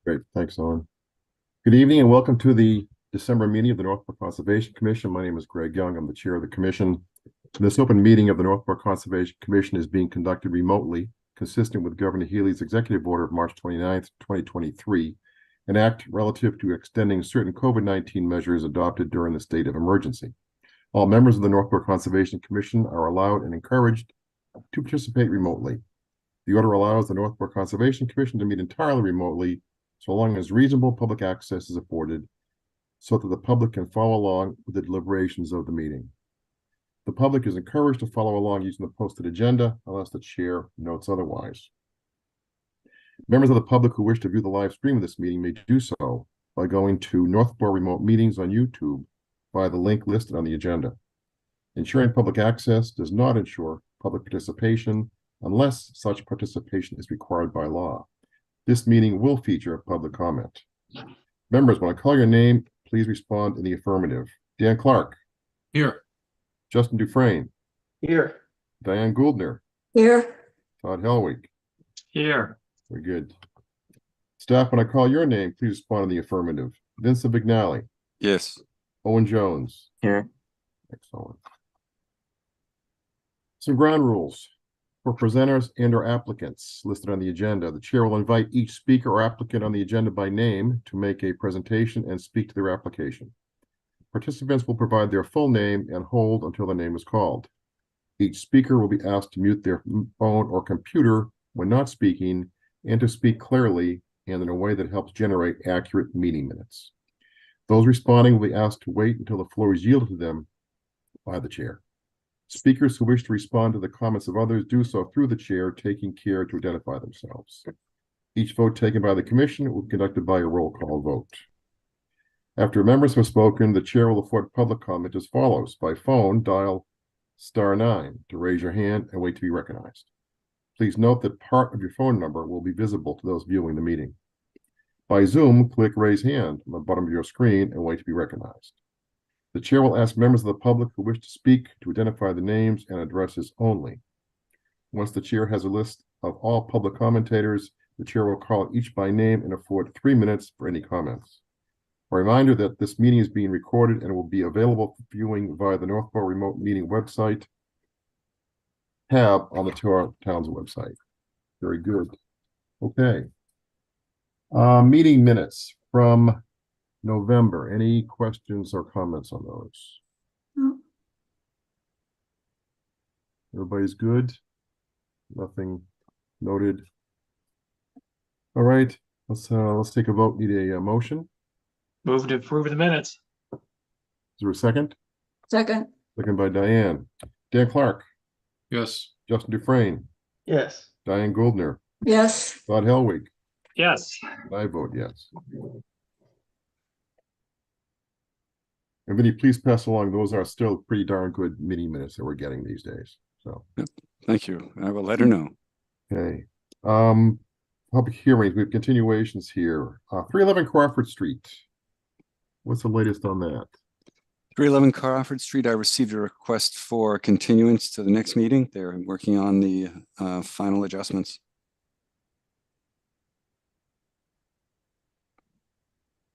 Great, thanks, Owen. Good evening and welcome to the December meeting of the Northbrook Conservation Commission. My name is Greg Young. I'm the chair of the commission. This open meeting of the Northbrook Conservation Commission is being conducted remotely, consistent with Governor Healy's executive order of March 29th, 2023, an act relative to extending certain COVID-19 measures adopted during the state of emergency. All members of the Northbrook Conservation Commission are allowed and encouraged to participate remotely. The order allows the Northbrook Conservation Commission to meet entirely remotely, so long as reasonable public access is afforded, so that the public can follow along with the deliberations of the meeting. The public is encouraged to follow along using the posted agenda unless the chair notes otherwise. Members of the public who wish to view the live stream of this meeting may do so by going to Northborough Remote Meetings on YouTube via the link listed on the agenda. Ensuring public access does not ensure public participation unless such participation is required by law. This meeting will feature public comment. Members, when I call your name, please respond in the affirmative. Dan Clark. Here. Justin Dufresne. Here. Diane Gouldner. Here. Todd Helwig. Here. Very good. Staff, when I call your name, please respond in the affirmative. Vincent Vignali. Yes. Owen Jones. Here. Excellent. Some ground rules. For presenters and/or applicants listed on the agenda, the chair will invite each speaker or applicant on the agenda by name to make a presentation and speak to their application. Participants will provide their full name and hold until their name is called. Each speaker will be asked to mute their phone or computer when not speaking and to speak clearly and in a way that helps generate accurate meeting minutes. Those responding will be asked to wait until the floor is yielded to them by the chair. Speakers who wish to respond to the comments of others do so through the chair, taking care to identify themselves. Each vote taken by the commission will be conducted by a roll call vote. After members have spoken, the chair will afford public comment as follows. By phone, dial *9 to raise your hand and wait to be recognized. Please note that part of your phone number will be visible to those viewing the meeting. By Zoom, click raise hand on the bottom of your screen and wait to be recognized. The chair will ask members of the public who wish to speak to identify the names and addresses only. Once the chair has a list of all public commentators, the chair will call each by name and afford 3 minutes for any comments. A reminder that this meeting is being recorded and will be available for viewing via the Northborough Remote Meeting website tab on the town's website. Very good. Okay. Meeting minutes from November. Any questions or comments on those? No. Everybody's good? Nothing noted. All right, let's take a vote. Need a motion. Move to approve the minutes. Is there a second? Second. Second by Diane. Dan Clark. Yes. Justin Dufresne. Yes. Diane Gouldner. Yes. Todd Helwig. Yes. I vote yes. And Vinny, please pass along. Those are still pretty darn good meeting minutes that we're getting these days. So, Thank you. I will let her know. okay. Public hearings. We have continuations here. 311 Crawford Street. What's the latest on that? 311 Crawford Street, I received a request for continuance to the next meeting. They're working on the final adjustments.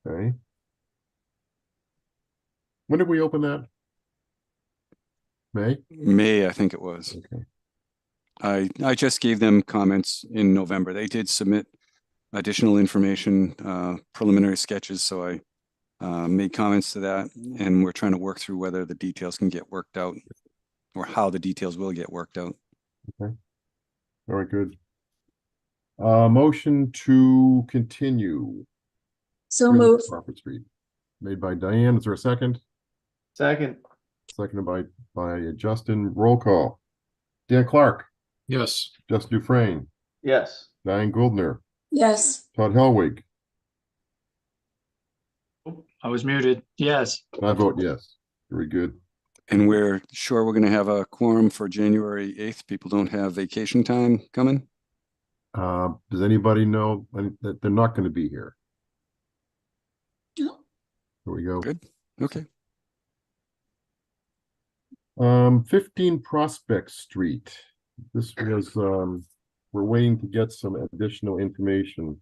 Okay. When did we open that? May? May, I think it was. Okay. I just gave them comments in November. They did submit additional information, preliminary sketches, so I made comments to that, and we're trying to work through whether the details can get worked out or how the details will get worked out. Okay. Very good. Motion to continue. So moved. Crawford Street. Made by Diane. Is there a second? Second. Seconded by Justin. Roll call. Dan Clark. Yes. Justin Dufresne. Yes. Diane Gouldner. Yes. Todd Helwig. I was muted. Yes. And I vote yes. Very good. And we're sure we're going to have a quorum for January 8th. People don't have vacation time coming. Does anybody know that they're not going to be here? No. Here we go. Good. Okay. 15 Prospect Street. This was, we're waiting to get some additional information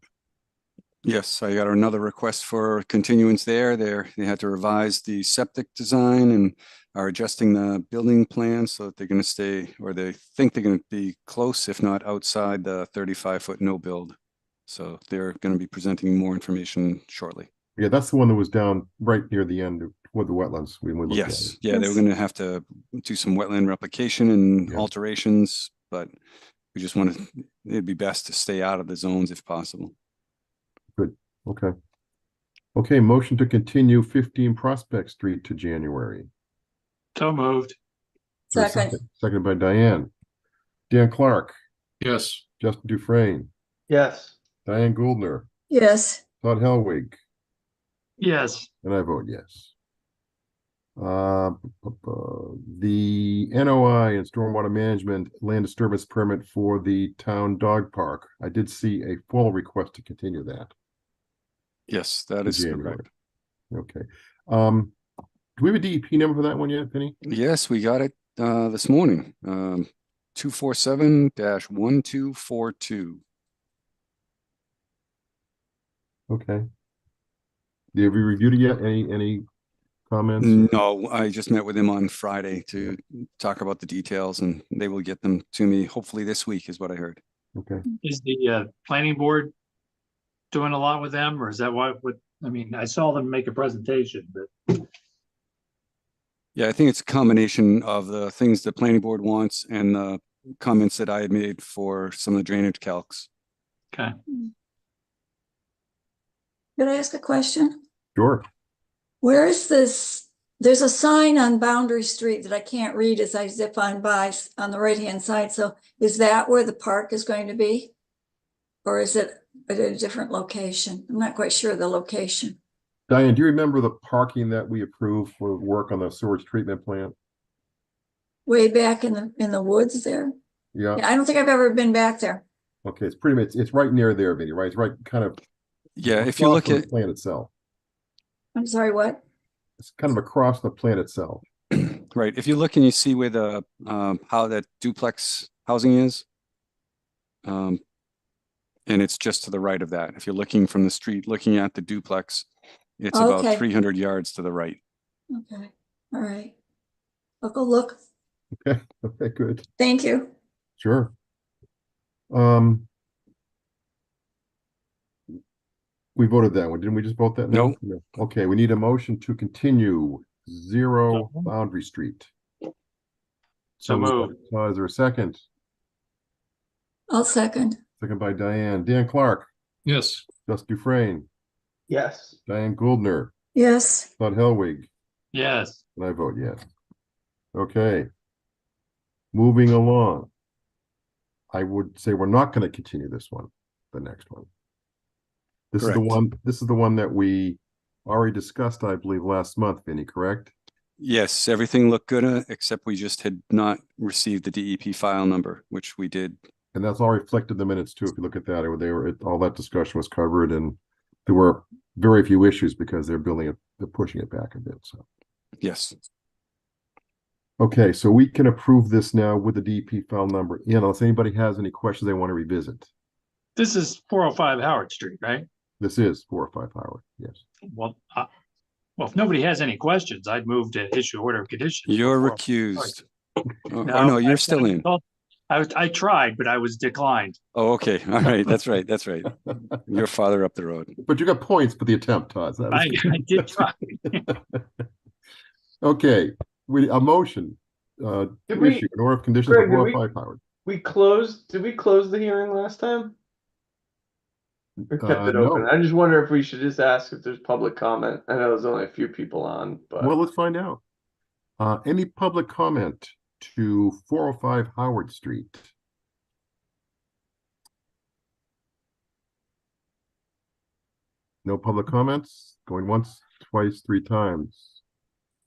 Yes, I got another request for continuance there. They had to revise the septic design and are adjusting the building plan so that they're going to stay, or they think they're going to be close, if not outside the 35-foot no build. So they're going to be presenting more information shortly. Yeah, that's the one that was down right near the end with the wetlands. We looked at Yes, it. yeah, they were Yes. going to have to do some wetland replication and Yeah. alterations, but we just wanted, it'd be best to stay out of the zones if possible. Okay. Okay, motion to continue 15 Prospect Street to January. So moved. Is there a Second. Seconded by Diane. Dan Clark, Yes. Justin Dufresne, Yes. Diane Gouldner, Yes. Todd Helwig, Yes. and I vote yes. The NOI and Stormwater Management Land Disturbance Permit for the Town Dog Park. I did see a full request to continue that. Yes, that to is January. correct. Okay. Do we have a DEP number for that one yet, Vinny? Yes, we got it this morning. 247-1242. Okay. Have you reviewed it yet? Any comments? No, I just met with him on Friday to talk about the details, and they will get them to me hopefully this week, is what I heard. Okay. Is the planning board doing a lot with them, or is that what, I mean, I saw them make a presentation, but Yeah, I think it's a combination of the things the planning board wants and the comments that I had made for some of the drainage calcs. okay. Could I ask a question? Sure. Where is this? There's a sign on Boundary Street that I can't read as I zip on by on the right-hand side. So is that where the park is going to be? Or is it at a different location? I'm not quite sure the location. Diane, do you remember the parking that we approved for work on the sewage treatment plant? Way back in the woods there? Yeah. Yeah, I don't think I've ever been back there. Okay. It's pretty much, it's right near there, Vinny, right? It's right kind of. Yeah, if you across look from at, the plant itself. I'm sorry, what? It's kind of across the plant itself. right, if you look and you see where the, how that duplex housing is, and it's just to the right of that. If you're looking from the street, looking at the duplex, it's about Okay. 300 yards to the right. Okay, all right. I'll go look. Okay. Okay, good. Thank you. Sure. We voted that one. Didn't we just vote that? now? No. No. Okay, we need a motion to continue 0 Boundary Street. So moved. Is there a second? I'll second. Second by Diane. Dan Clark, Yes. Justin Dufresne, Yes. Diane Gouldner, Yes. Todd Helwig, Yes. and I vote yes. Okay. Moving along. I would say we're not going to continue this one, the next one. This is the Correct. one that we already discussed, I believe, last month, Vinny, correct? Yes, everything looked good, except we just had not received the DEP file number, which we did. And that's all reflected in the minutes too. If you look at that, all that discussion was covered, and there were very few issues because they're pushing it back a bit. So, Yes, okay, so we can approve this now with the DEP file number in, unless anybody has any questions they want to revisit. This is 405 Howard Street, right? This is 4 or 5 hours. Yes. Well, if nobody has any questions, I'd move to issue order of conditions. you're for recused. Oh, No, no, you're still in. I tried, but I was declined. Oh, okay. All right. That's right. That's right. You're farther up the road. But you got points for the attempt, Todd. So that was I did try. Okay, a motion to Did we- issue an order of conditions Greg, for did 4 or 5 Howard. Did we close the hearing last time? Or kept it No. open? I just wonder if we should just ask if there's public comment. I know there's only a few people on, but Well, let's find out. Any public comment to 405 Howard Street? No public comments? Going once, twice, 3 times.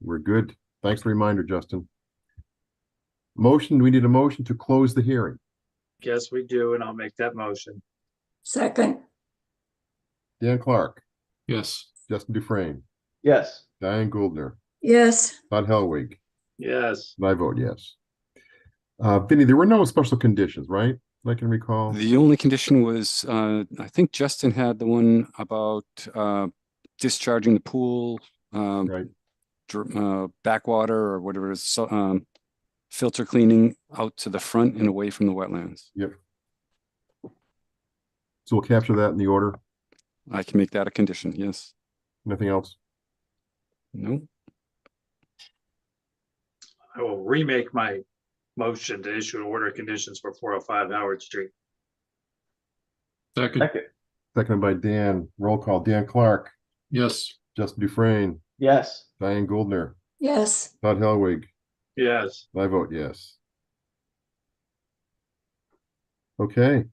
We're good. Thanks for the reminder, Justin. Motion, we need a motion to close the hearing. Yes, we do, and I'll make that motion. Second. Dan Clark, Yes. Justin Dufresne, yes. Diane Gouldner, Yes. Todd Helwig, Yes. and I vote yes. Vinny, there were no special conditions, right? I can recall. The only condition was, I think Justin had the one about discharging the pool, Right. backwater or whatever it is, so, filter cleaning out to the front and away from the wetlands. Yep. So we'll capture that in the order. I can make that a condition, yes. Nothing else? No, I will remake my motion to issue an order of conditions for 405 Howard Street. Second, Second. Seconded by Dan. Roll call. Dan Clark, yes. Justin Dufresne, Yes. Diane Goldner, Yes, Todd Helwig. Yes. I vote yes. Okay.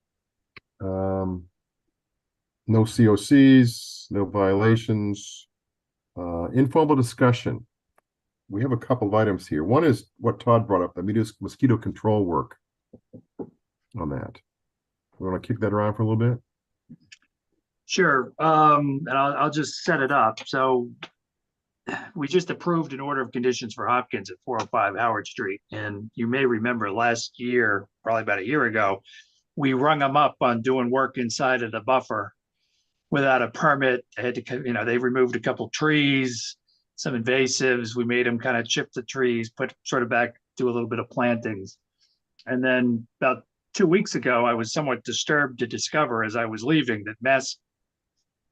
No COCs, no violations. Informal discussion. We have a couple of items here. One is what Todd brought up, the mosquito control work on that. We want to kick that around for a little bit? Sure, and I'll just set it up. So we just approved an order of conditions for Hopkins at 405 Howard Street. And you may remember last year, probably about a year ago, we rung them up on doing work inside of the buffer without a permit. They had to, they removed a couple trees, some invasives. We made them kind of chip the trees, put sort of back, do a little bit of plantings. And then about 2 weeks ago, I was somewhat disturbed to discover as I was leaving that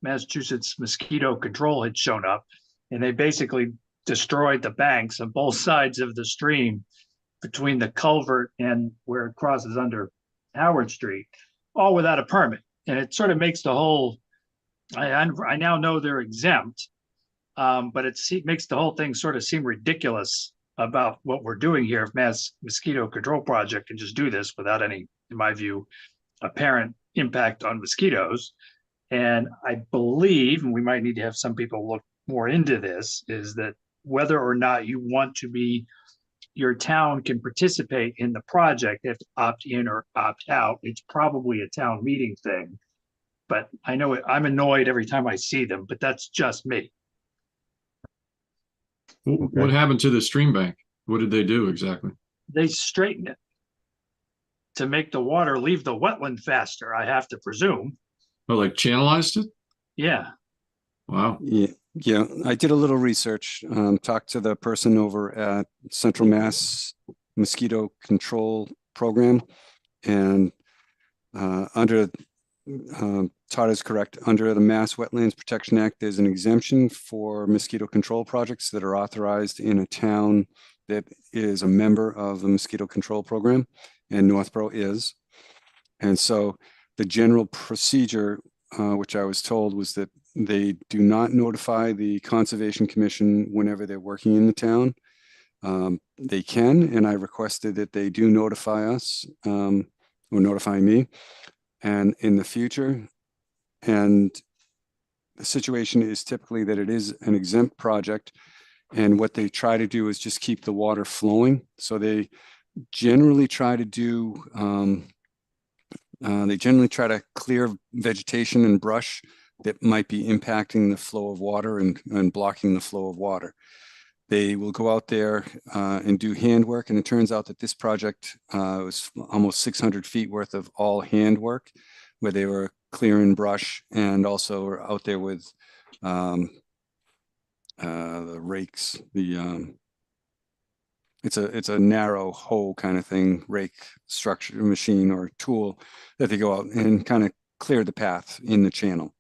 Massachusetts Mosquito Control had shown up, and they basically destroyed the banks on both sides of the stream between the culvert and where it crosses under Howard Street, all without a permit. And it sort of makes the whole, I now know they're exempt, but it makes the whole thing sort of seem ridiculous about what we're doing here. If Mass Mosquito Control Project can just do this without any, in my view, apparent impact on mosquitoes. And I believe, and we might need to have some people look more into this, is that whether or not you want to be, your town can participate in the project, they have to opt in or opt out. It's probably a town meeting thing. But I know I'm annoyed every time I see them, but that's just me. What happened to the stream bank? What did they do exactly? They straighten it to make the water leave the wetland faster, I have to presume. Oh, like channelized it? Yeah. Wow. yeah, I did a little research, talked to the person over at Central Mass Mosquito Control Program, and under Todd is correct. Under the Mass Wetlands Protection Act, there's an exemption for mosquito control projects that are authorized in a town that is a member of the mosquito control program, and Northborough is. And so the general procedure, which I was told, was that they do not notify the Conservation Commission whenever they're working in the town. They can, and I requested that they do notify us, or notify me. And in the future, and the situation is typically that it is an exempt project, and what they try to do is just keep the water flowing. So they generally try to do, clear vegetation and brush that might be impacting the flow of water and blocking the flow of water. They will go out there and do handwork, and it turns out that this project was almost 600 feet worth of all handwork, where they were clearing brush and also were out there with the rakes. It's a narrow hoe kind of thing, rake structure machine or tool that they go out and kind of clear the path in the channel.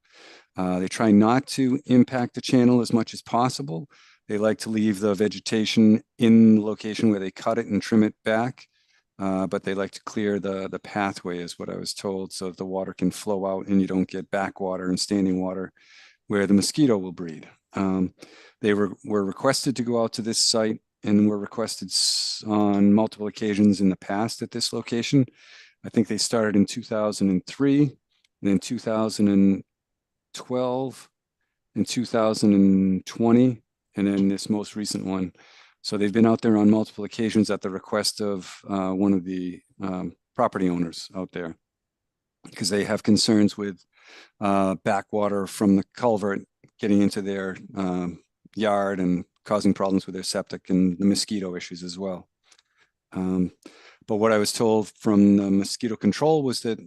They try not to impact the channel as much as possible. They like to leave the vegetation in the location where they cut it and trim it back. But they like to clear the pathway, is what I was told, so that the water can flow out and you don't get backwater and standing water where the mosquito will breed. They were requested to go out to this site, and were requested on multiple occasions in the past at this location. I think they started in 2003, and then 2012, and 2020, and then this most recent one. So they've been out there on multiple occasions at the request of one of the property owners out there, because they have concerns with backwater from the culvert getting into their yard and causing problems with their septic and the mosquito issues as well. But what I was told from the mosquito control was that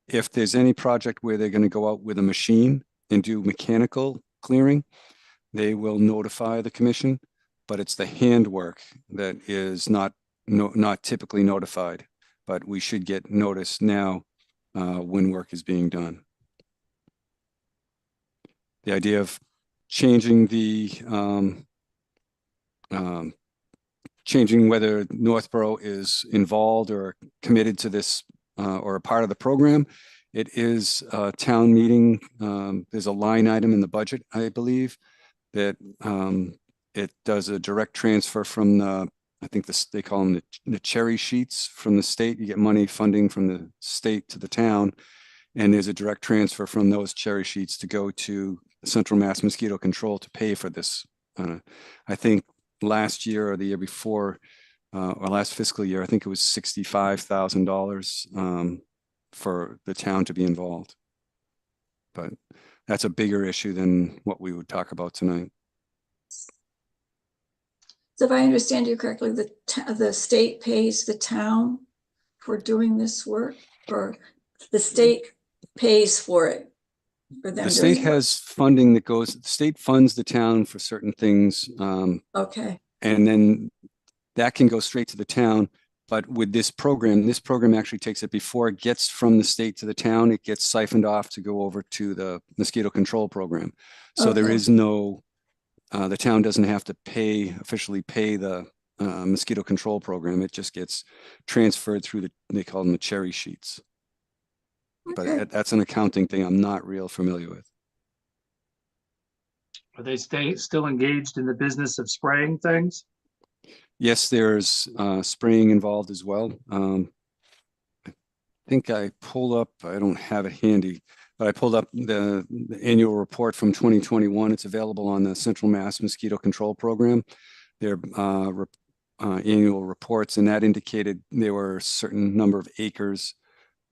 if there's any project where they're going to go out with a machine and do mechanical clearing, they will notify the commission, but it's the handwork that is not typically notified. But we should get notice now when work is being done. The idea of changing the changing whether Northborough is involved or committed to this or a part of the program. It is a town meeting. There's a line item in the budget, I believe, that it does a direct transfer from the, I think they call them the cherry sheets from the state. You get money funding from the state to the town, and there's a direct transfer from those cherry sheets to go to Central Mass Mosquito Control to pay for this. I think last year or the year before, or last fiscal year, I think it was $65,000 for the town to be involved. But that's a bigger issue than what we would talk about tonight. So if I understand you correctly, the state pays the town for doing this work, or the state pays for it? For them The state doing it? has funding that goes, the state funds the town for certain things. Okay, And then that can go straight to the town. But with this program actually takes it before it gets from the state to the town, it gets siphoned off to go over to the mosquito control program. So there Okay. is no, the town doesn't have to officially pay the mosquito control program. It just gets transferred through they call them the cherry sheets. okay. But that's an accounting thing I'm not real familiar with. Are they still engaged in the business of spraying things? Yes, there's spraying involved as well. I think I pulled up, I don't have it handy, but I pulled up the annual report from 2021. It's available on the Central Mass Mosquito Control Program. Their annual reports, and that indicated there were a certain number of acres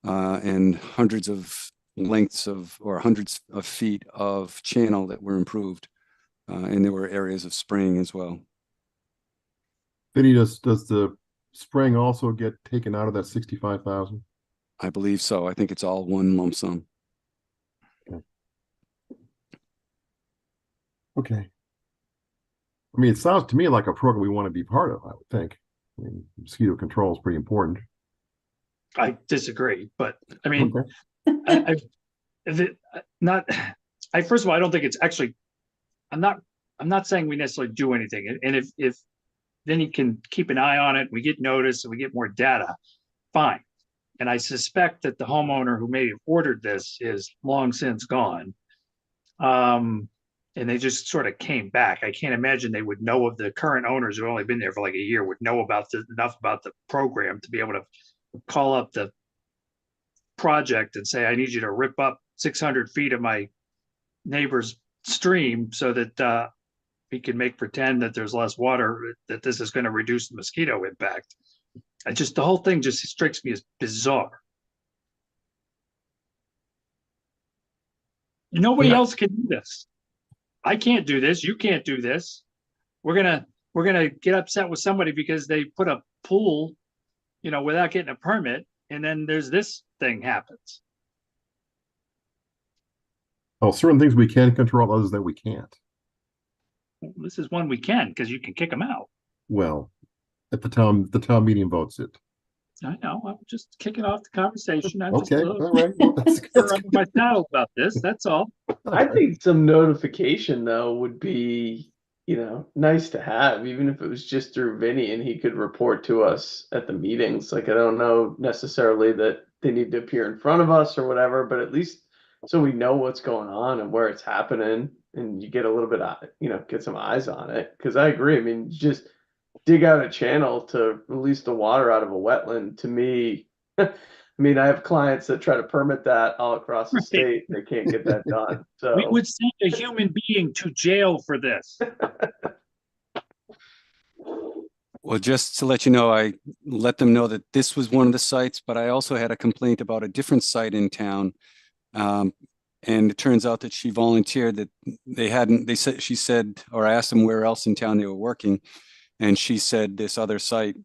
and hundreds of lengths of, or hundreds of feet of channel that were improved. And there were areas of spraying as well. Vinny, does the spraying also get taken out of that 65,000? I believe so. I think it's all one lump sum. Okay. I mean, it sounds to me like a program we want to be part of, I would think. I mean, mosquito control is pretty important. I disagree, but I mean, Okay. first of all, I don't think it's actually, I'm not saying we necessarily do anything. And if then he can keep an eye on it, we get notice and we get more data, fine. And I suspect that the homeowner who may have ordered this is long since gone. And they just sort of came back. I can't imagine they would know of the current owners who've only been there for like a year, would know about enough about the program to be able to call up the project and say, I need you to rip up 600 feet of my neighbor's stream so that we can make pretend that there's less water, that this is going to reduce the mosquito impact. The whole thing just strikes me as bizarre. Nobody Yeah. else can do this. I can't do this. You can't do this. We're gonna get upset with somebody because they put a pool, without getting a permit, and then there's this thing happens. Oh, certain things we can control, others that we can't. This is one we can, because you can kick them out. Well, at the town meeting votes it. I know. I'm just kicking off the conversation. I'm Okay, just all right. Well, that's under my saddle about this. That's all. I think some notification though would be, nice to have, even if it was just through Vinny and he could report to us at the meetings. Like, I don't know necessarily that they need to appear in front of us or whatever, but at least so we know what's going on and where it's happening, and you get a little bit of, get some eyes on it. Cause I agree. I mean, just dig out a channel to release the water out of a wetland, to me, I mean, I have clients that try to permit that all across the Right. state. They can't get that done. So We would send a human being to jail for this. Well, just to let you know, I let them know that this was one of the sites, but I also had a complaint about a different site in town. And it turns out that she volunteered that she said, or I asked them where else in town they were working. And she said this other site,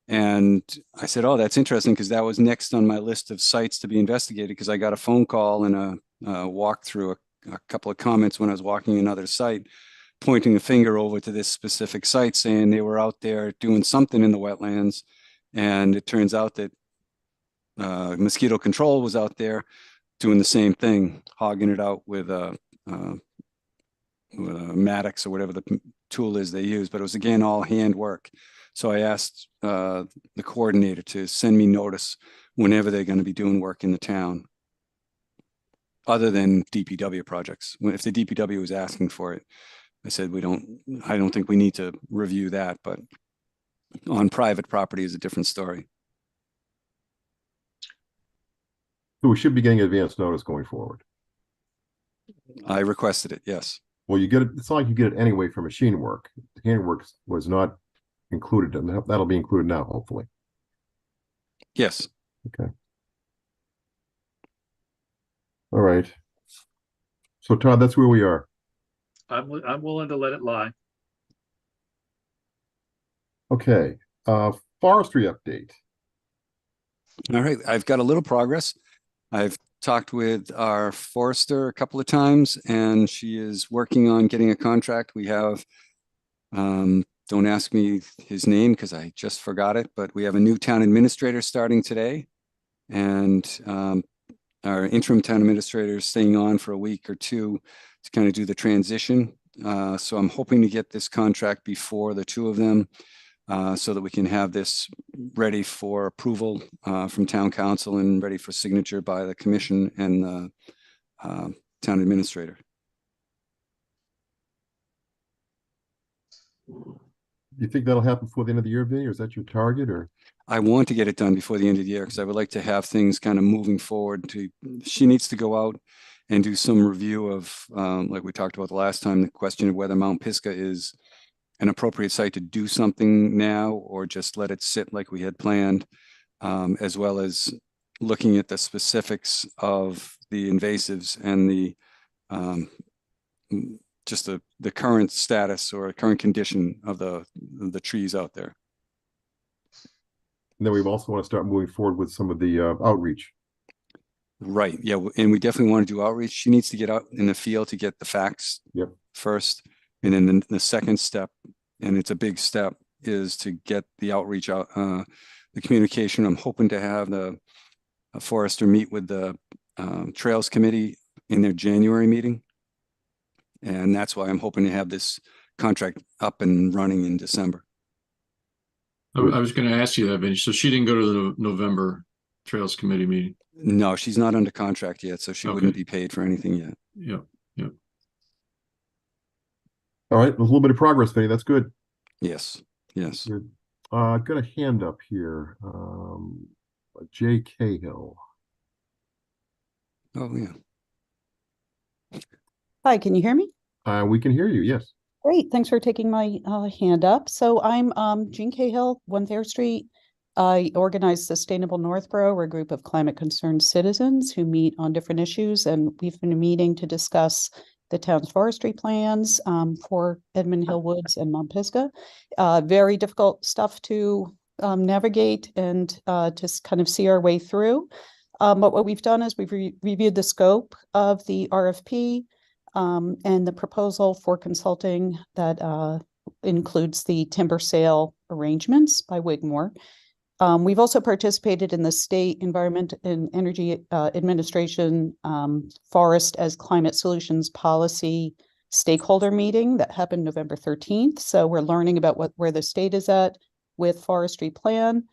And I said, oh, that's interesting, because that was next on my list of sites to be investigated, because I got a phone call and a walk through a couple of comments when I was walking another site, pointing a finger over to this specific site saying they were out there doing something in the wetlands. And it turns out that mosquito control was out there doing the same thing, hogging it out with a Maddox or whatever the tool is they use, but it was again all hand work. So I asked the coordinator to send me notice whenever they're going to be doing work in the town, other than DPW projects. If the DPW was asking for it, I said I don't think we need to review that, but on private property is a different story. So we should be getting advance notice going forward. I requested it, yes. Well, you get it. It's not like you get it anyway for machine work. Handwork was not included, and that'll be included now, hopefully. Yes. All right. So Todd, that's where we are. I'm willing to let it lie. Okay. Forestry update. All right, I've got a little progress. I've talked with our forester a couple of times, and she is working on getting a contract. We have, don't ask me his name because I just forgot it, but we have a new town administrator starting today. And our interim town administrator is staying on for a week or two to kind of do the transition. So I'm hoping to get this contract before the two of them, so that we can have this ready for approval from town council and ready for signature by the commission and the town administrator. You think that'll happen before the end of the year, Vinny, or is that your target? Or I want to get it done before the end of the year, because I would like to have things kind of moving forward. She needs to go out and do some review of, like we talked about the last time, the question of whether Mount Pisgah is an appropriate site to do something now, or just let it sit like we had planned, as well as looking at the specifics of the invasives and the just the current status or current condition of the trees out there. and then we also want to start moving forward with some of the outreach. Right. Yeah. And we definitely want to do outreach. She needs to get out in the field to get the facts first. And then the second step, and it's a big step, is to get the outreach out, the communication. I'm hoping to have the forester meet with the Trails Committee in their January meeting. And that's why I'm hoping to have this contract up and running in December. I was going to ask you that, Vinny. So she didn't go to the November Trails Committee meeting? No, she's not under contract yet, so she wouldn't be paid for anything yet. Yeah. All right, there's a little bit of progress, Vinny. That's good. Yes. Yes. Good. I've got a hand up here. Jay Cahill. Oh, yeah. Hi, can you hear me? We can hear you. Yes. Great, thanks for taking my hand up. So I'm Jean Cahill, 1 Thayer Street. I organize Sustainable Northborough. We're a group of climate concerned citizens who meet on different issues, and we've been meeting to discuss the town's forestry plans for Edmund Hill Woods and Mount Pisgah. Very difficult stuff to navigate and to kind of see our way through. But what we've done is we've reviewed the scope of the RFP and the proposal for consulting that includes the timber sale arrangements by Wigmore. We've also participated in the State Environment and Energy Administration Forest as Climate Solutions Policy stakeholder meeting that happened November 13th. So we're learning about where the state is at with forestry plan.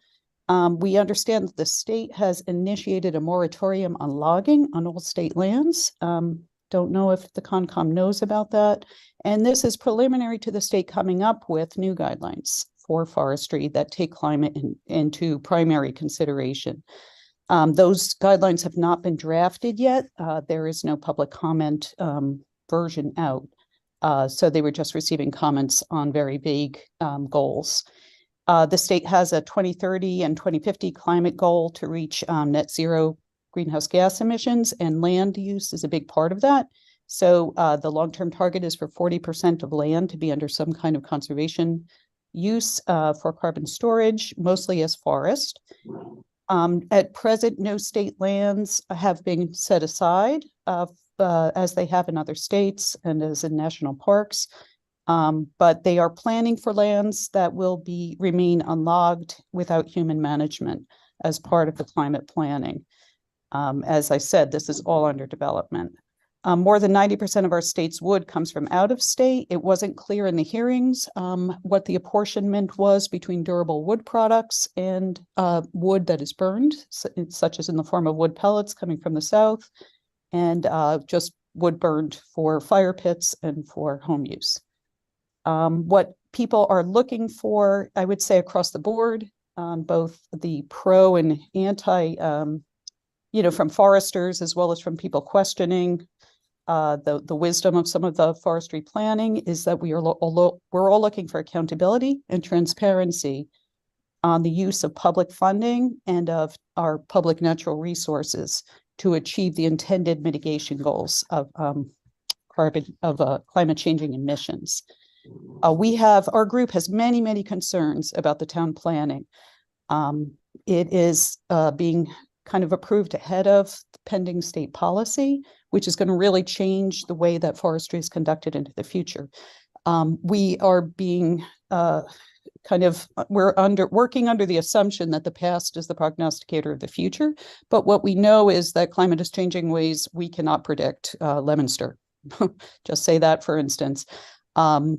We understand that the state has initiated a moratorium on logging on all state lands. Don't know if the Concom knows about that. And this is preliminary to the state coming up with new guidelines for forestry that take climate into primary consideration. Those guidelines have not been drafted yet. There is no public comment version out. So they were just receiving comments on very vague goals. The state has a 2030 and 2050 climate goal to reach net zero greenhouse gas emissions, and land use is a big part of that. So the long-term target is for 40% of land to be under some kind of conservation use for carbon storage, mostly as forest. At present, no state lands have been set aside as they have in other states and as in national parks. But they are planning for lands that will remain unlogged without human management as part of the climate planning. As I said, this is all under development. More than 90% of our state's wood comes from out of state. It wasn't clear in the hearings what the apportionment was between durable wood products and wood that is burned, such as in the form of wood pellets coming from the south, and just wood burned for fire pits and for home use. What people are looking for, I would say across the board, both the pro and anti, from foresters as well as from people questioning the wisdom of some of the forestry planning, is that we're all looking for accountability and transparency on the use of public funding and of our public natural resources to achieve the intended mitigation goals of climate changing emissions. Our group has many concerns about the town planning. It is being kind of approved ahead of pending state policy, which is going to really change the way that forestry is conducted into the future. We are being working under the assumption that the past is the prognosticator of the future. But what we know is that climate is changing ways we cannot predict. Leominster, just say that, for instance.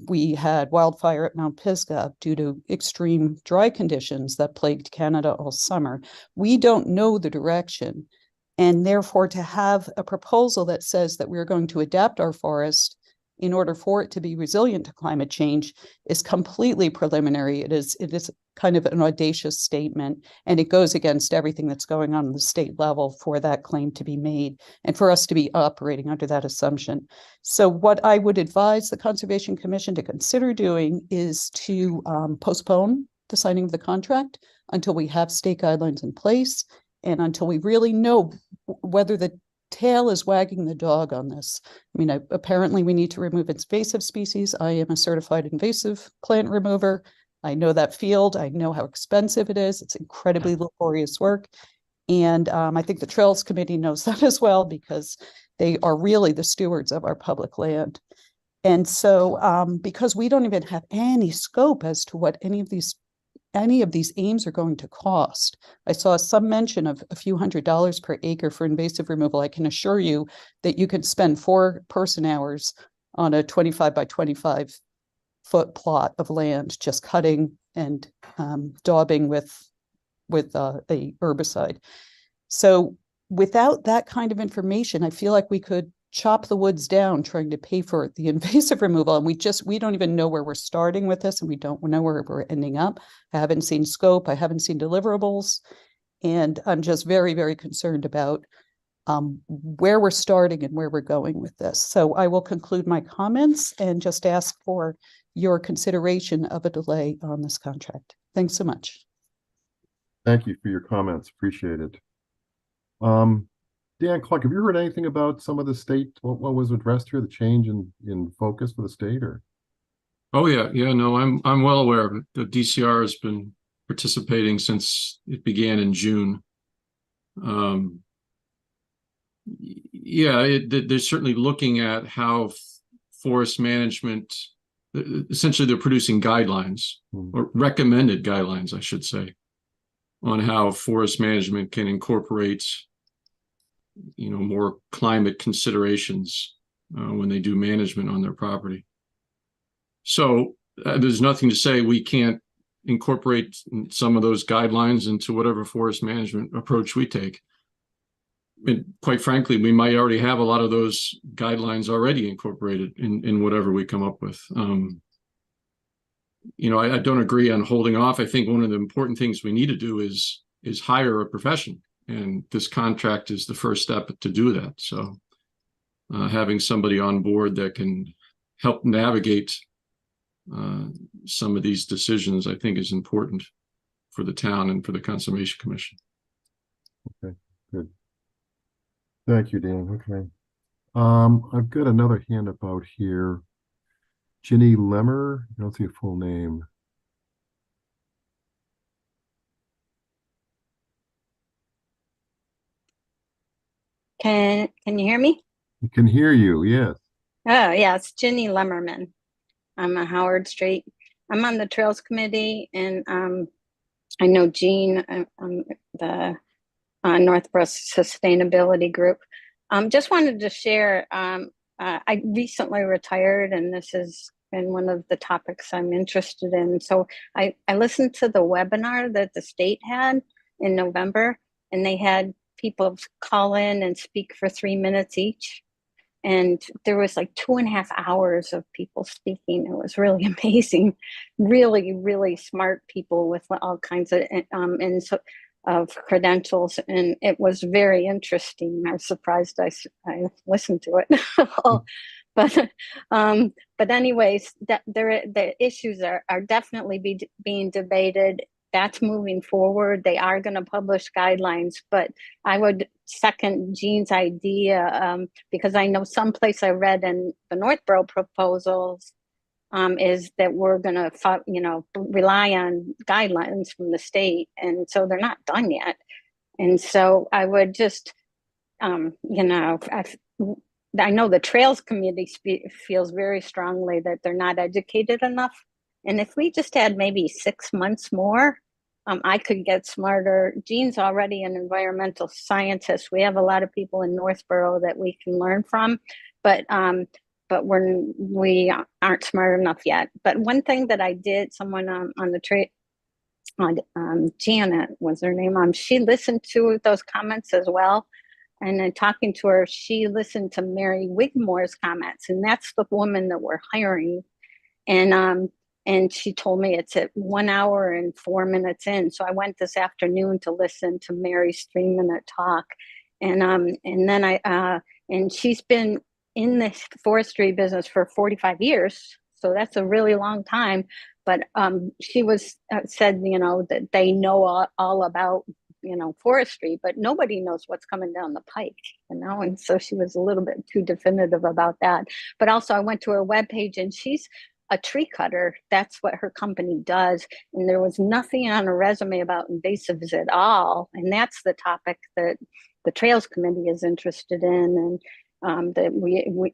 We had wildfire at Mount Pisgah due to extreme dry conditions that plagued Canada all summer. We don't know the direction, and therefore to have a proposal that says that we're going to adapt our forest in order for it to be resilient to climate change is completely preliminary. It is kind of an audacious statement, and it goes against everything that's going on the state level for that claim to be made and for us to be operating under that assumption. So what I would advise the Conservation Commission to consider doing is to postpone the signing of the contract until we have state guidelines in place and until we really know whether the tail is wagging the dog on this. I mean, apparently we need to remove invasive species. I am a certified invasive plant remover. I know that field. I know how expensive it is. It's incredibly laborious work. And I think the Trails Committee knows that as well, because they are really the stewards of our public land. And so because we don't even have any scope as to what any of these aims are going to cost. I saw some mention of a few $100s per acre for invasive removal. I can assure you that you could spend 4 person hours on a 25 by 25 foot plot of land, just cutting and daubing with a herbicide. So without that kind of information, I feel like we could chop the woods down trying to pay for the invasive removal. And we don't even know where we're starting with this, and we don't know where we're ending up. I haven't seen scope. I haven't seen deliverables. And I'm just very, very concerned about where we're starting and where we're going with this. So I will conclude my comments and just ask for your consideration of a delay on this contract. Thanks so much. Thank you for your comments. Appreciate it. Dan Clark, have you heard anything about some of the state, what was addressed here, the change in focus for the state, or? Oh yeah, no, I'm well aware of it. The DCR has been participating since it began in June. They're certainly looking at how forest management, essentially they're producing guidelines, or recommended guidelines, I should say, on how forest management can incorporate more climate considerations when they do management on their property. So there's nothing to say we can't incorporate some of those guidelines into whatever forest management approach we take. And quite frankly, we might already have a lot of those guidelines already incorporated in whatever we come up with. I don't agree on holding off. I think one of the important things we need to do is hire a profession. And this contract is the first step to do that. So having somebody on board that can help navigate some of these decisions, I think, is important for the town and for the Conservation Commission. Okay, good. Thank you, Dan. Okay. I've got another hand up out here. Ginny Lemmer, I don't see a full name. Can you hear me? I can hear you, yes. Oh, yeah, it's Ginny Lemmerman. I'm on Howard Street. I'm on the Trails Committee, and I know Jean, the Northborough Sustainability Group. Just wanted to share, I recently retired, and this has been one of the topics I'm interested in. So I listened to the webinar that the state had in November, and they had people call in and speak for 3 minutes each. And there was like 2.5 hours of people speaking. It was really amazing. Really, really smart people with all kinds of credentials, and it was very interesting. I was surprised I listened to it. But anyways, the issues are definitely being debated. That's moving forward. They are going to publish guidelines, but I would second Jean's idea, because I know someplace I read in the Northborough proposals is that we're going to, rely on guidelines from the state, and so they're not done yet. And so I would just, I know the Trails Committee feels very strongly that they're not educated enough. And if we just had maybe 6 months more, I could get smarter. Jean's already an environmental scientist. We have a lot of people in Northborough that we can learn from, but we aren't smart enough yet. But one thing that I did, someone on the Janet was her name. She listened to those comments as well. And then talking to her, she listened to Mary Wigmore's comments, and that's the woman that we're hiring. And she told me it's at 1 hour and 4 minutes in. So I went this afternoon to listen to Mary's 3-minute talk. And then and she's been in the forestry business for 45 years. So that's a really long time. But she said, that they know all about, forestry, but nobody knows what's coming down the pike, and so she was a little bit too definitive about that. But also I went to her webpage, and she's a tree cutter. That's what her company does. And there was nothing on her resume about invasives at all. And that's the topic that the Trails Committee is interested in. And that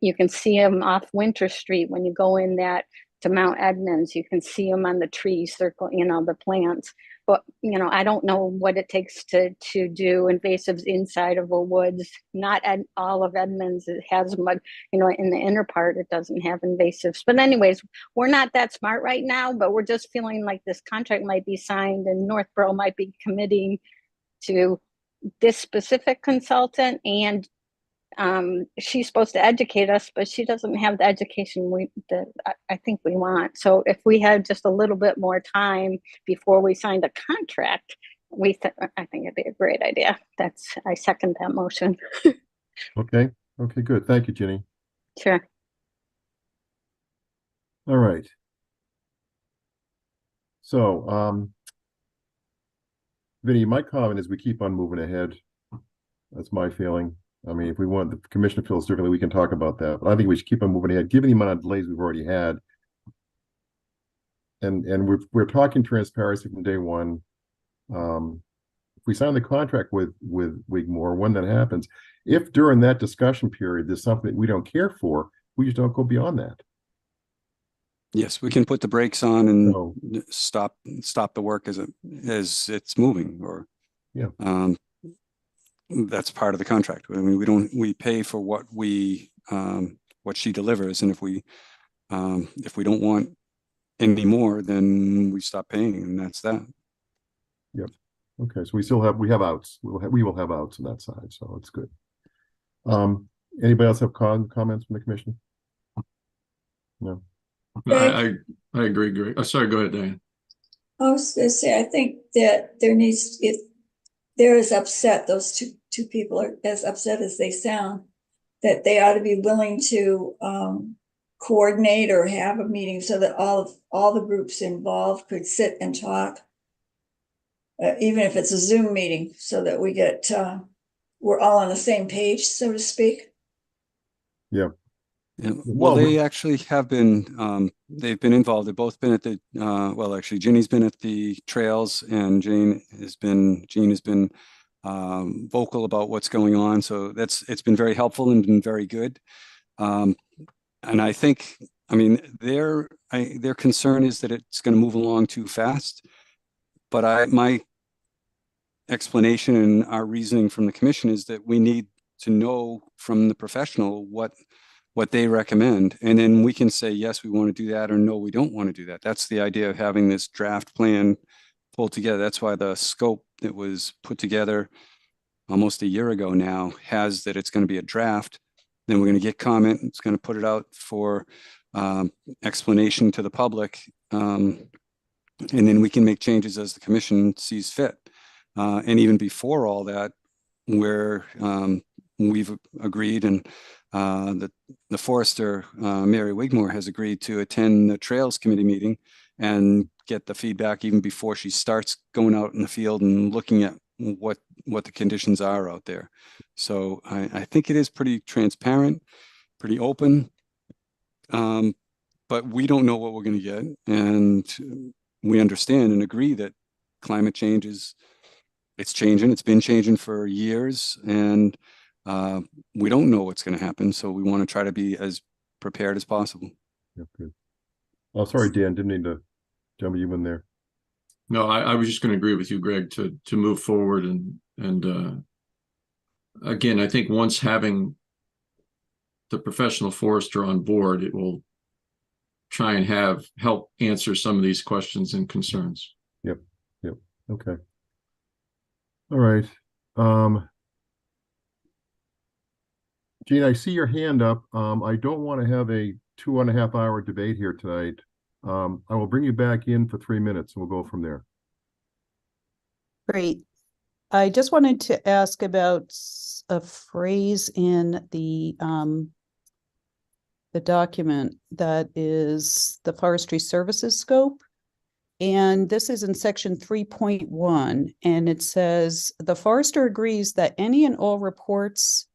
you can see them off Winter Street when you go in that to Mount Edmonds. You can see them on the trees circle, the plants. But, I don't know what it takes to do invasives inside of a woods. Not at all of Edmonds. It has mud, in the inner part, it doesn't have invasives. But anyways, we're not that smart right now, but we're just feeling like this contract might be signed and Northborough might be committing to this specific consultant, and she's supposed to educate us, but she doesn't have the education that I think we want. So if we had just a little bit more time before we signed a contract, I think it'd be a great idea. I second that motion. Okay, good. Thank you, Ginny. Sure. All right. So, Vinny, my comment is we keep on moving ahead. That's my feeling. I mean, if we want, the commission feels differently, we can talk about that. But I think we should keep on moving ahead, given the amount of delays we've already had. And we're talking transparency from day one. If we sign the contract with Wigmore, when that happens, if during that discussion period there's something we don't care for, we just don't go beyond that. Yes, we can put the brakes on and So, stop the work as it's moving, or Yeah. That's part of the contract. I mean, we pay for what she delivers, and if we don't want any more, then we stop paying, and that's that. Yep. Okay, so we have outs. We will have outs on that side, so it's good. Anybody else have comments from the commission? No. I agree, Greg. Oh, sorry, go ahead, Diane. I was going to say, I think that if they're as upset, those two people are as upset as they sound, that they ought to be willing to coordinate or have a meeting so that all the groups involved could sit and talk, even if it's a Zoom meeting, so that we're all on the same page, so to speak. Yeah. Yeah. Well, Well, they actually have been, they've been involved. They've both been at the, actually Ginny's been at the trails, and Jean has been vocal about what's going on. So it's been very helpful and been very good. And I think, I mean, their concern is that it's going to move along too fast. But my explanation and our reasoning from the commission is that we need to know from the professional what they recommend. And then we can say, yes, we want to do that, or no, we don't want to do that. That's the idea of having this draft plan pulled together. That's why the scope that was put together almost a year ago now has that it's going to be a draft. Then we're going to get comment. It's going to put it out for explanation to the public. And then we can make changes as the commission sees fit. And even before all that, where we've agreed, and the forester, Mary Wigmore, has agreed to attend the Trails Committee meeting and get the feedback even before she starts going out in the field and looking at what the conditions are out there. So I think it is pretty transparent, pretty open, but we don't know what we're going to get. And we understand and agree that climate change it's changing. It's been changing for years, and we don't know what's going to happen. So we want to try to be as prepared as possible. Yeah, good. Oh, sorry, Dan, didn't mean to jump you in there. No, I was just going to agree with you, Greg, to move forward and again, I think once having the professional forester on board, it will try and help answer some of these questions and concerns. Yep. Okay. All right. Gene, I see your hand up. I don't want to have a 2.5 hour debate here tonight. I will bring you back in for 3 minutes and we'll go from there. Great. I just wanted to ask about a phrase in the document that is the forestry services scope. And this is in section 3.1, and it says, the forester agrees that any and all reports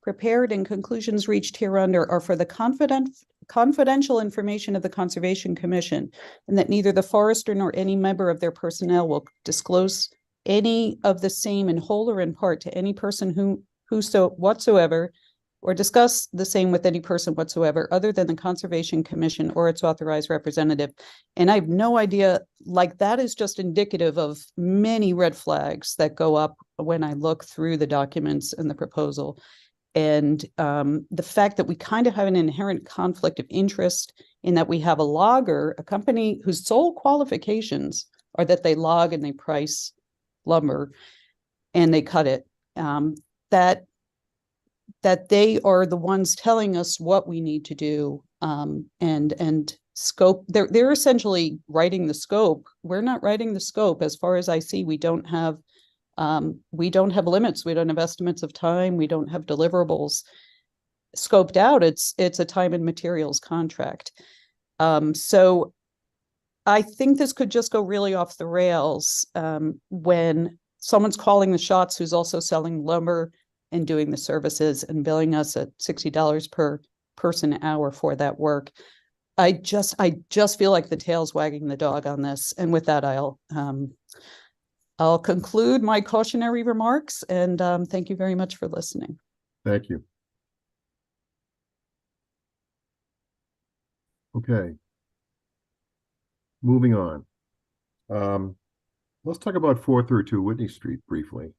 prepared and conclusions reached hereunder are for the confidential information of the Conservation Commission, and that neither the forester nor any member of their personnel will disclose any of the same in whole or in part to any person whatsoever, or discuss the same with any person whatsoever other than the Conservation Commission or its authorized representative. And I have no idea, like, that is just indicative of many red flags that go up when I look through the documents and the proposal. And the fact that we kind of have an inherent conflict of interest in that we have a logger, a company whose sole qualifications are that they log and they price lumber and they cut it, that they are the ones telling us what we need to do, and scope. They're essentially writing the scope. We're not writing the scope. As far as I see, we don't have limits. We don't have estimates of time. We don't have deliverables scoped out. It's a time and materials contract. So I think this could just go really off the rails when someone's calling the shots who's also selling lumber and doing the services and billing us at $60 per person hour for that work. I just feel like the tail's wagging the dog on this. And with that, I'll conclude my cautionary remarks, and thank you very much for listening. Thank you. Okay. Moving on. Let's talk about 432 Whitney Street briefly.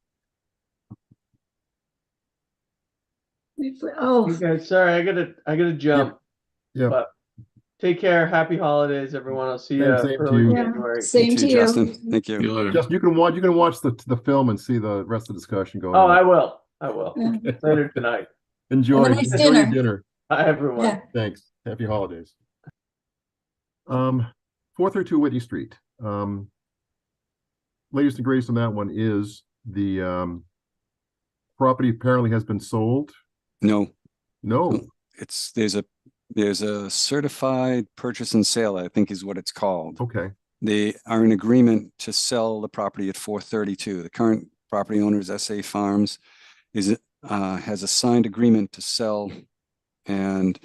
Oh, You guys, sorry, I gotta jump. Yeah. But take care. Happy holidays, everyone. I'll see you Same to early you. January. same to you. Justin. Thank See you. you later. Just you can watch the film and see the rest of the discussion going Oh, on. I will. Yeah. Later tonight. Enjoy Have a nice your dinner. dinner. Bye, everyone. Yeah. Thanks. Happy holidays. 432 Whitney Street. Latest and greatest on that one is the property apparently has been sold. No, No. there's a certified purchase and sale, I think is what it's called. Okay. They are in agreement to sell the property at 432. The current property owner is SA Farms, has a signed agreement to sell, and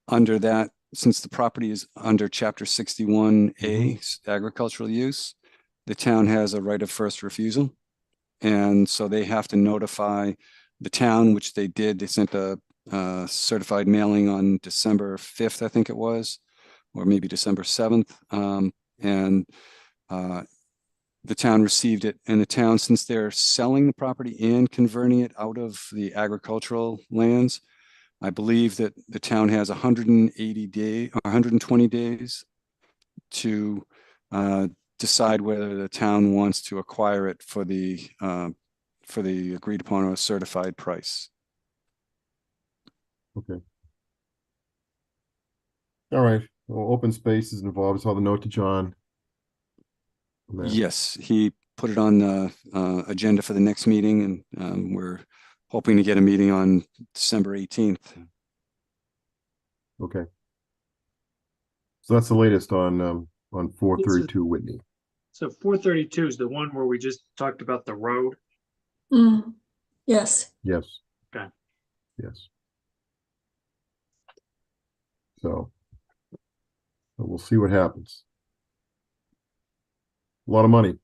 under that, since the property is under Chapter 61A agricultural use, the town has a right of first refusal. And so they have to notify the town, which they did. They sent a certified mailing on December 5th, I think it was, or maybe December 7th. And the town received it, and the town, since they're selling the property and converting it out of the agricultural lands, I believe that the town has 180 days or 120 days to decide whether the town wants to acquire it for the agreed upon or certified price. Okay. All right. Well, open space is involved. Saw the note to John. on that. Yes, he put it on the agenda for the next meeting, and we're hoping to get a meeting on December 18th. Okay. So that's the latest on 432 Whitney. So 432 is the one where we just talked about the road. Yes. Yes. Okay. Yes. So we'll see what happens. A lot of money.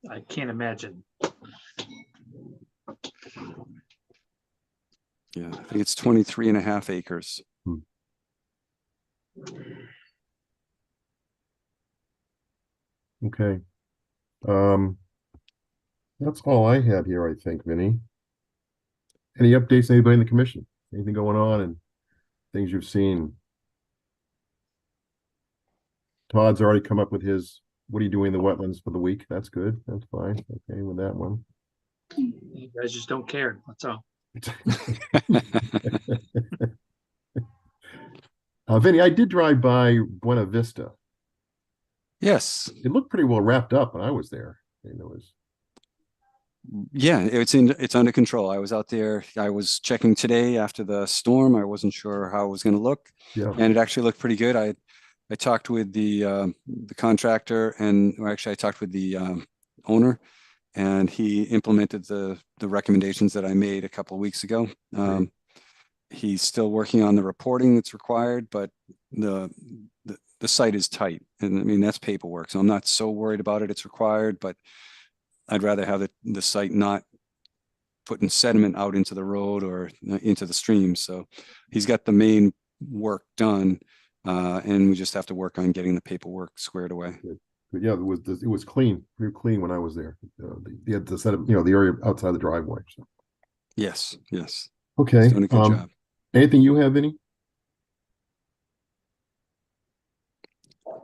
I can't imagine. Yeah, I think it's 23 and a half acres. Okay. That's all I had here, I think, Vinny. Any updates, anybody in the commission? Anything going on and things you've seen? Todd's already come up with his, what are you doing in the wetlands for the week? That's good. That's fine. Okay with that one. You guys just don't care. That's all. Vinny, I did drive by Buena Vista. Yes, It looked pretty well wrapped up when I was there. I mean, there was, yeah, it's under control. I was out there. I was checking today after the storm. I wasn't sure how it was going to look, yeah, and it actually looked pretty good. I talked with the contractor, or actually I talked with the owner, and he implemented the recommendations that I made a couple of weeks ago. He's still working on the reporting that's required, but the site is tight, and I mean that's paperwork, so I'm not so worried about it. It's required, but I'd rather have the site not putting sediment out into the road or into the stream. So he's got the main work done, and we just have to work on getting the paperwork squared away. but yeah, it was clean, pretty clean when I was there. The set of, the area outside the driveway. So. Yes, yes. Okay. He's doing a good job. Anything you have, Vinny?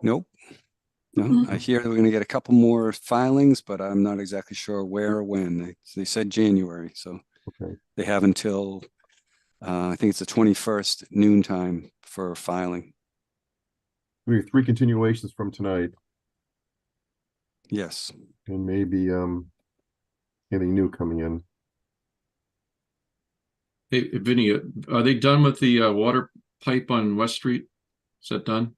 Nope. No, I hear that we're going to get a couple more filings, but I'm not exactly sure where or when. They said January, so Okay. they have until I think it's the 21st noontime for filing. We have 3 continuations from tonight, Yes. and maybe anything new coming in. Hey, Vinny, are they done with the water pipe on West Street? Is that done?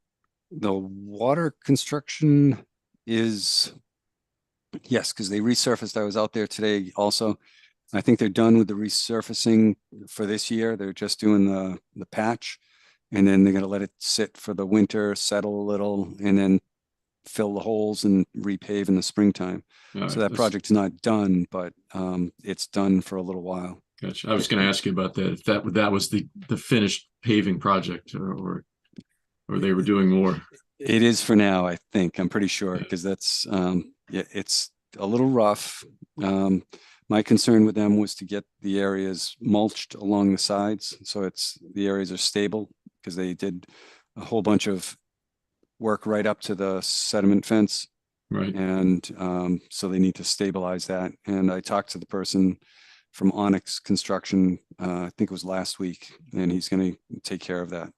The water construction is, yes, because they resurfaced. I was out there today also. I think they're done with the resurfacing for this year. They're just doing the patch, and then they're going to let it sit for the winter, settle a little, and then fill the holes and repave in the springtime. So that project's not done, but it's done for a little while. Gotcha. I was going to ask you about that. If that was the finished paving project, or they were doing more. It is for now, I think. I'm pretty sure, because that's it's a little rough. My concern with them was to get the areas mulched along the sides, so the areas are stable, because they did a whole bunch of work right up to the sediment fence, Right. and so they need to stabilize that. And I talked to the person from Onyx Construction, I think it was last week, and he's going to take care of that.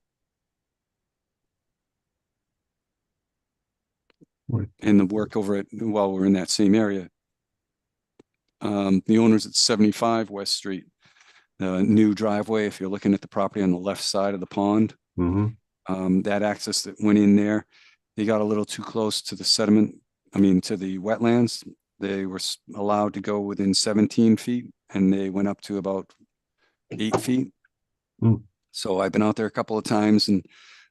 Right. And the work over it while we're in that same area. The owner's at 75 West Street, the new driveway. If you're looking at the property on the left side of the pond, that access that went in there, they got a little too close to the sediment. I mean, to the wetlands. They were allowed to go within 17 feet, and they went up to about 8 feet. Mm. So I've been out there a couple of times, and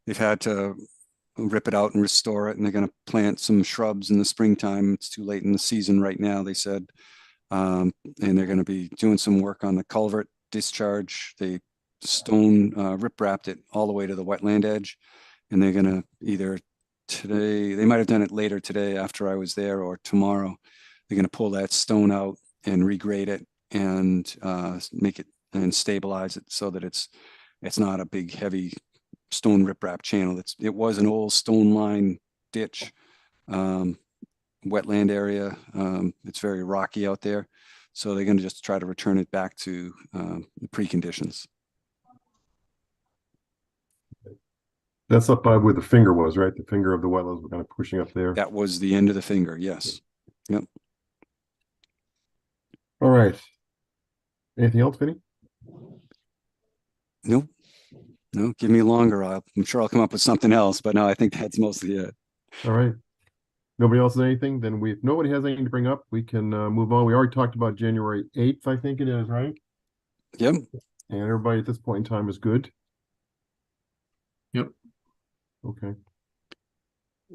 they've had to rip it out and restore it, and they're gonna plant some shrubs in the springtime. It's too late in the season right now, they said. And they're gonna be doing some work on the culvert discharge. They stone rip wrapped it all the way to the wetland edge, and they're gonna either today, they might have done it later today after I was there, or tomorrow. They're gonna pull that stone out and regrade it and make it and stabilize it so that it's not a big heavy stone riprap channel. It was an old stone line ditch, wetland area. It's very rocky out there, so they're going to just try to return it back to the pre-conditions. That's up by where the finger was, right? The finger of the wetlands were kind of pushing up there. That was the end of the finger. Yes. Yep. All right. Anything else, Vinny? Nope. No, give me longer. I'm sure I'll come up with something else, but no, I think that's mostly it. All right. Nobody else has anything? Then if nobody has anything to bring up, we can move on. We already talked about January 8th, I think it is, right? Yep. And everybody at this point in time is good. Yep. Okay.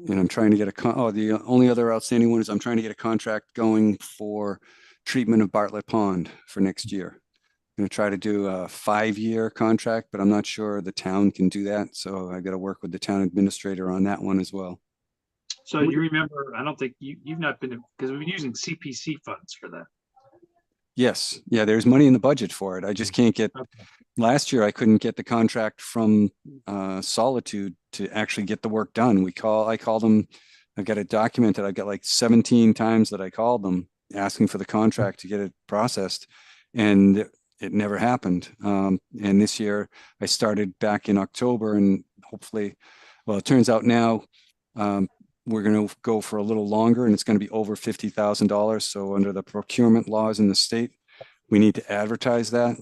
And I'm trying to get the only other outstanding one is I'm trying to get a contract going for treatment of Bartlett Pond for next year. I'm going to try to do a 5-year contract, but I'm not sure the town can do that. So I got to work with the town administrator on that one as well. So you remember, I don't think you've not been, because we've been using CPC funds for that. Yes. Yeah, there's money in the budget for it. I just can't get, Okay. last year I couldn't get the contract from Solitude to actually get the work done. I called them, I've got it documented. I've got like 17 times that I called them asking for the contract to get it processed, and it never happened. And this year I started back in October, and hopefully, well, it turns out now we're going to go for a little longer, and it's going to be over $50,000. So under the procurement laws in the state, we need to advertise that.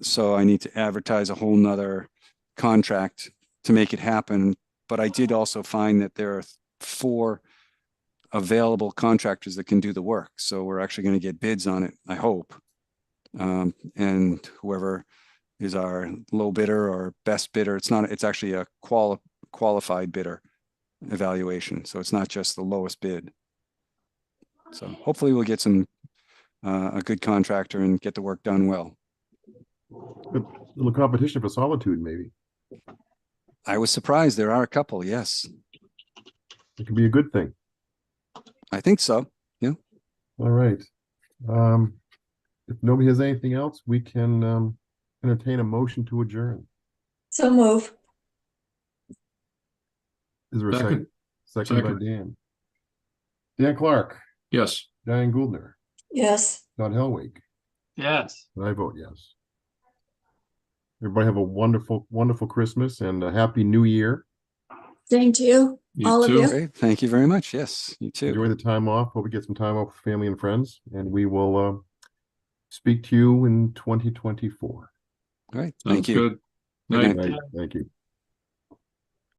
So I need to advertise a whole nother contract to make it happen. But I did also find that there are 4 available contractors that can do the work. So we're actually going to get bids on it, I hope. And whoever is our low bidder or best bidder, it's actually a qualified bidder evaluation. So it's not just the lowest bid. So hopefully we'll get a good contractor and get the work done well. A little competition for Solitude, maybe. I was surprised. There are a couple. Yes, It could be a good thing. I think so. Yeah. All right. If nobody has anything else, we can entertain a motion to adjourn. So move. Is there a second? Second. Second by Dan. Dan Clark, Yes. Diane Gouldner, Yes. Don Helwig, Yes. and I vote yes. Everybody have a wonderful, wonderful Christmas and a happy new year. Same to you, You all of too. you. Great. Thank you very much. Yes, you too. Enjoy the time off. Hope you get some time off with family and friends, and we will speak to you in 2024. All right. Sounds Thank you. good. Good Night. night. Right, thank you.